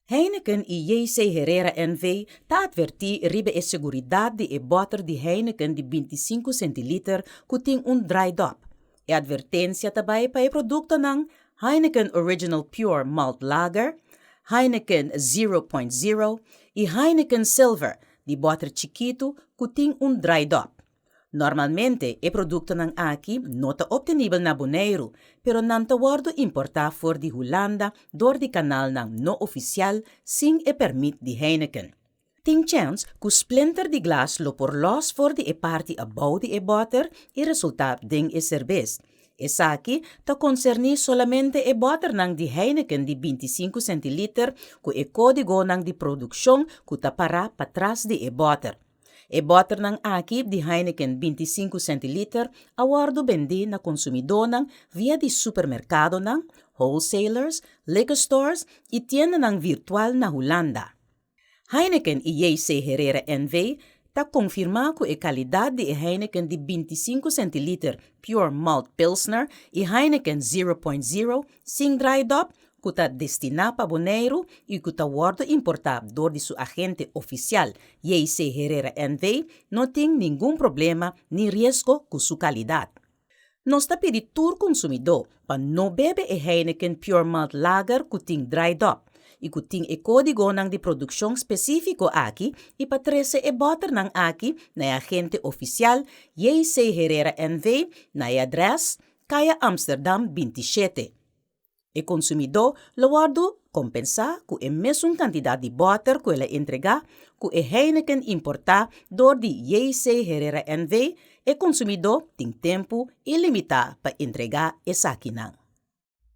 Heineken e JC Herrera NV adverti ribe e seguridad di e boter di Heineken di 25 centiliter kuting draaidop. E advertensya tabay pa e produkto ng Heineken Original Pure Malt Lager, Heineken 0.0 e Heineken Silver di boter chiquito kuting draaidop. Normalmente, e produkto ng aki nota obtenibel na Bonaire, pero nantawardo importa for di Holanda door di kanal ng no oficial sing e permit di Heineken. Ting chance ku splinter di glas lo por los for di e parti abaw di e boter e resultat ding e serbes. Esaki ta concerni solamente e boter ng di Heineken di 25 centiliter ku e kodigo ng di produksyon ku tapara patras di e boter. E boter ng aki di Heineken 25 centiliter awardo bendi na konsumidor ng via di supermerkado ng wholesalers, liquor stores e tienda ng virtual na Holanda. Heineken e JC Herrera NV ta konfirma ko e kalidad di Heineken di 25 centiliter Pure Malt Pilsner e Heineken 0.0 sing draaidop kuta destina pa Bonaire e kuta wardo importar door di su agente oficial JC Herrera NV no ting ningún problema ni riesgo ku su kalidad. Nos ta pedi tur consumidor pa no bebe e Heineken Pure Malt Lager kuting draaidop e kuting e kodigo ng di produksyon spesifiko aki e patrese e boter ng aki na agente oficial JC Herrera NV na adres kaya Amsterdam 27. E consumidor lawardo kompensa ku e mesung kantidad di boter ku ela entrega ku e Heineken importa door di JC Herrera NV e consumidor ting tempo ilimita pa entrega esakinan.